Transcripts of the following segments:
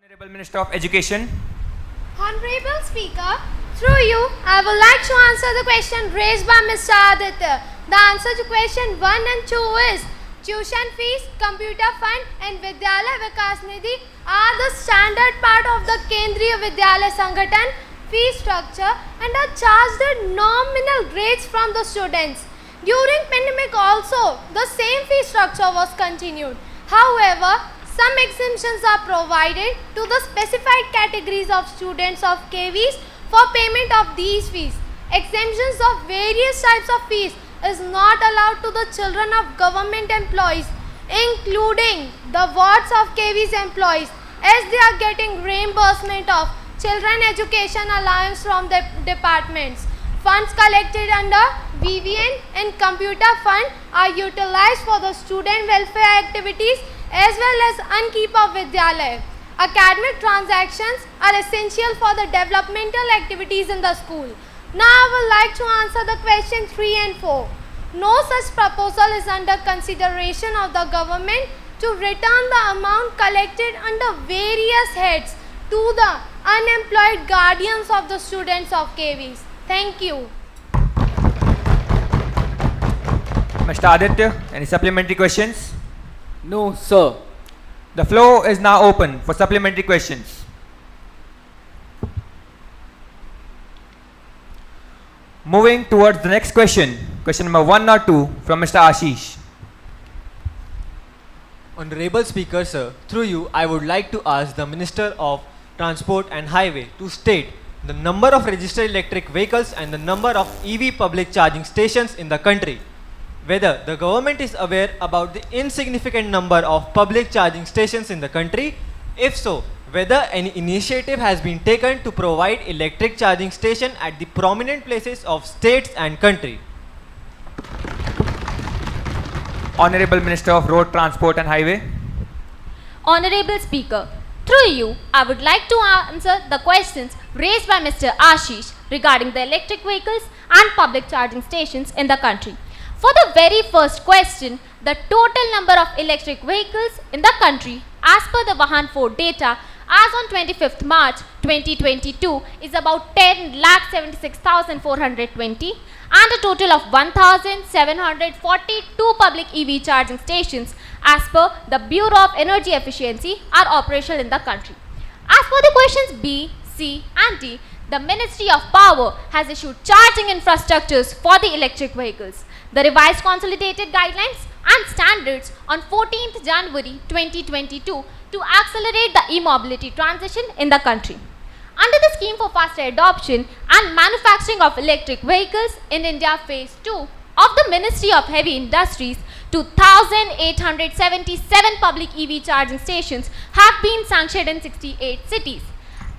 Honorable Minister of Education. Honorable Speaker, through you, I would like to answer the question raised by Mr. Aditya. The answer to question 1 and 2 is tuition fees, computer fund and Vidyalaya Vikas Nidhi are the standard part of the Kendriya Vidyalaya Sanghatan fee structure and are charged at nominal rates from the students. During pandemic also, the same fee structure was continued. However, some exemptions are provided to the specified categories of students of KVs for payment of these fees. Exemptions of various types of fees is not allowed to the children of government employees, including the wards of KVs employees, as they are getting reimbursement of children education allowance from the departments. Funds collected under VVN and computer fund are utilized for the student welfare activities as well as upkeep of Vidyalaya. Academic transactions are essential for the developmental activities in the school. Now I would like to answer the question 3 and 4. No such proposal is under consideration of the government to return the amount collected under various heads to the unemployed guardians of the students of KVs. Thank you. Mr. Aditya, any supplementary questions? No, sir. The floor is now open for supplementary questions. Moving towards the next question, question number 1 or 2 from Mr. Ashish. Honorable Speaker, sir, through you, I would like to ask the Minister of Transport and Highway to state the number of registered electric vehicles and the number of EV public charging stations in the country. Whether the government is aware about the insignificant number of public charging stations in the country. If so, whether any initiative has been taken to provide electric charging station at the prominent places of states and country. Honorable Minister of Road Transport and Highway. Honorable Speaker, through you, I would like to answer the questions raised by Mr. Ashish regarding the electric vehicles and public charging stations in the country. For the very first question, the total number of electric vehicles in the country as per the Vahan 4 data as on 25th March 2022 is about 10,76,420 and a total of 1,742 public EV charging stations as per the Bureau of Energy Efficiency are operational in the country. As for the questions B, C and D, the Ministry of Power has issued charging infrastructures for the electric vehicles. The revised consolidated guidelines and standards on 14th January 2022 to accelerate the e-mobility transition in the country. Under the scheme for faster adoption and manufacturing of electric vehicles in India Phase 2 of the Ministry of Heavy Industries, 2,877 public EV charging stations have been sanctioned in 68 cities.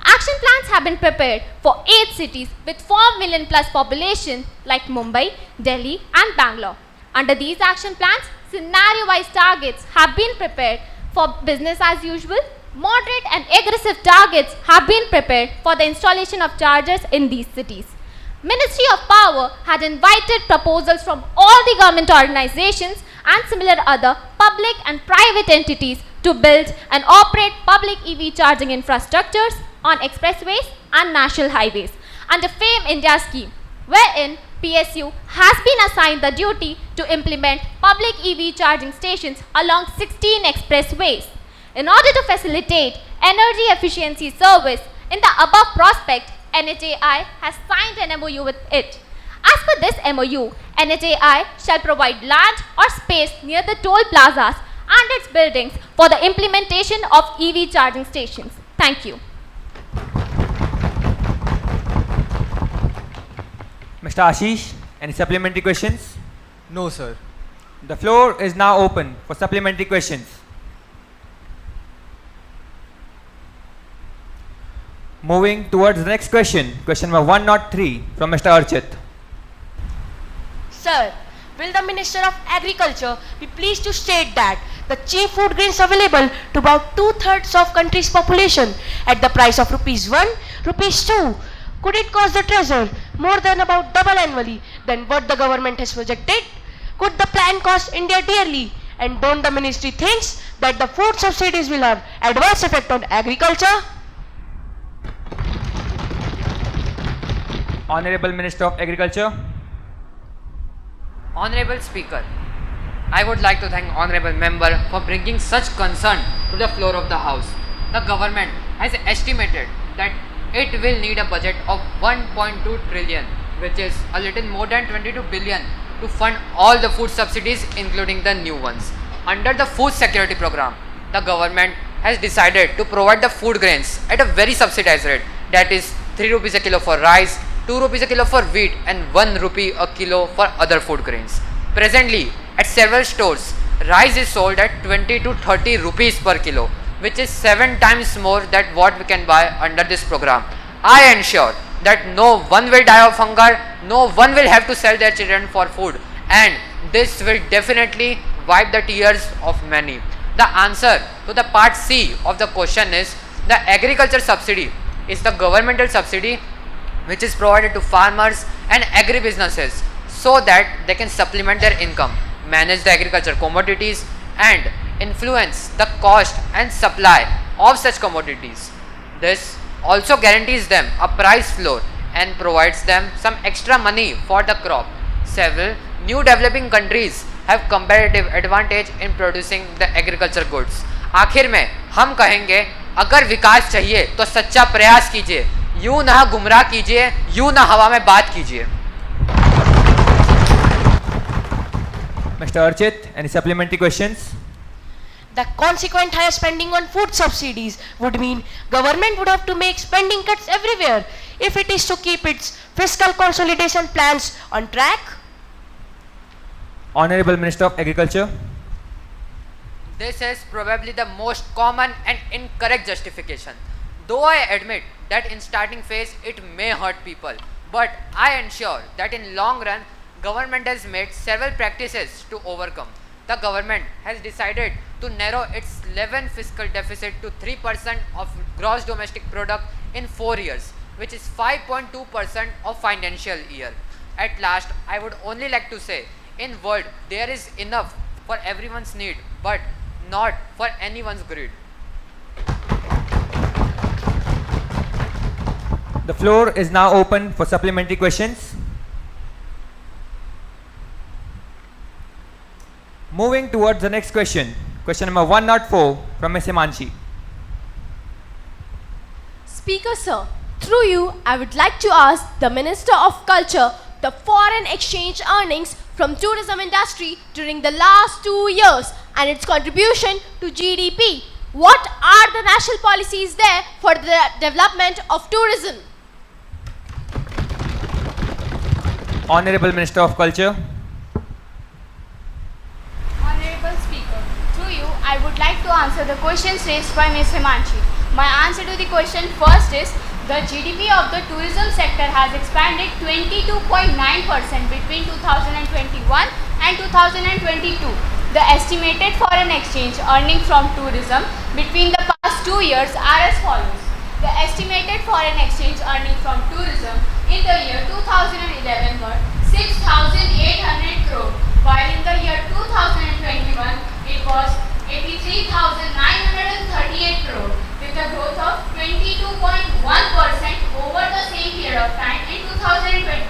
Action plans have been prepared for 8 cities with 4 million plus population like Mumbai, Delhi and Bangalore. Under these action plans, scenario-wise targets have been prepared for business as usual. Moderate and aggressive targets have been prepared for the installation of chargers in these cities. Ministry of Power had invited proposals from all the government organizations and similar other public and private entities to build and operate public EV charging infrastructures on expressways and national highways under FAME India scheme, wherein PSU has been assigned the duty to implement public EV charging stations along 16 expressways. In order to facilitate energy efficiency service in the above prospect, NHAI has signed an MOU with it. As per this MOU, NHAI shall provide land or space near the toll plazas and its buildings for the implementation of EV charging stations. Thank you. Mr. Ashish, any supplementary questions? No, sir. The floor is now open for supplementary questions. Moving towards the next question, question number 103 from Mr. Archit. Sir, will the Minister of Agriculture be pleased to state that the cheap food grains available to about 2/3 of country's population at the price of ₹1, ₹2, could it cost the treasurer more than about double annually than what the government has projected? Could the plan cost India dearly And don't the ministry thinks that the food subsidies will have adverse effect on agriculture? Honorable Minister of Agriculture. Honorable Speaker, I would like to thank Honorable Member for bringing such concern to the floor of the House. The government has estimated that it will need a budget of 1.2 trillion, which is a little more than 22 billion, to fund all the food subsidies, including the new ones. Under the food security program, the government has decided to provide the food grains at a very subsidized rate, that is 3 rupees a kilo for rice, 2 rupees a kilo for wheat and 1 rupee a kilo for other food grains. Presently, at several stores, rice is sold at 20 to 30 rupees per kilo, which is 7 times more than what we can buy under this program. I ensure that no one will die of hunger, no one will have to sell their children for food, and this will definitely wipe the tears of many. The answer to the part C of the question is the agriculture subsidy is the governmental subsidy which is provided to farmers and agri-businesses so that they can supplement their income, manage the agriculture commodities and influence the cost and supply of such commodities. This also guarantees them a price floor and provides them some extra money for the crop. Several new developing countries have comparative advantage in producing the agriculture goods. आखिर में हम कहेंगे अगर विकास चाहिए तो सच्चा प्रयास कीजिए, यूं ना गुमराह कीजिए, यूं ना हवा में बात कीजिए. Mr. Archit, any supplementary questions? The consequent higher spending on food subsidies would mean government would have to make spending cuts everywhere if it is to keep its fiscal consolidation plans on track. Honorable Minister of Agriculture. This is probably the most common and incorrect justification. Though I admit that in starting phase it may hurt people, but I ensure that in long run government has made several practices to overcome. The government has decided to narrow its 11 fiscal deficit to 3% of gross domestic product in 4 years, which is 5.2% of financial year. At last, I would only like to say, in word, there is enough for everyone's need, but not for anyone's greed. The floor is now open for supplementary questions. Moving towards the next question. Question number 104 from Ms. Himanshi. Speaker sir, through you, I would like to ask the Minister of Culture the foreign exchange earnings from tourism industry during the last 2 years and its contribution to GDP. What are the national policies there for the development of tourism? Honorable Minister of Culture. Honorable Speaker, through you, I would like to answer the questions raised by Ms. Himanshi. My answer to the question first is, the GDP of the tourism sector has expanded 22.9% between 2021 and 2022. The estimated foreign exchange earning from tourism between the past 2 years are as follows. The estimated foreign exchange earning from tourism in the year 2011 were 6,800 crore, while in the year 2021 it was 83,938 crore, with a growth of 22.1% over the same period of time in 2020.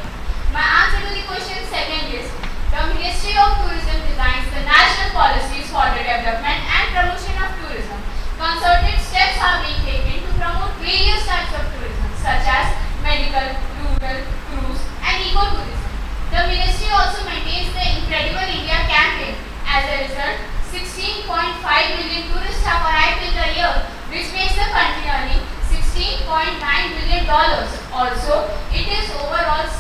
My answer to the question second is, the Ministry of Tourism designs the national policies for the development and promotion of tourism. Concerted steps are being taken to promote various types of tourism such as medical, rural, cruise and ecotourism. The ministry also maintains the Incredible India campaign. As a result, 16.5 million tourists have arrived in the year, which makes the country earning $16.9 billion. Also, it is overall 6%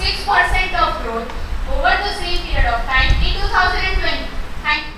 of growth over the same period of time in 2020. Thank you.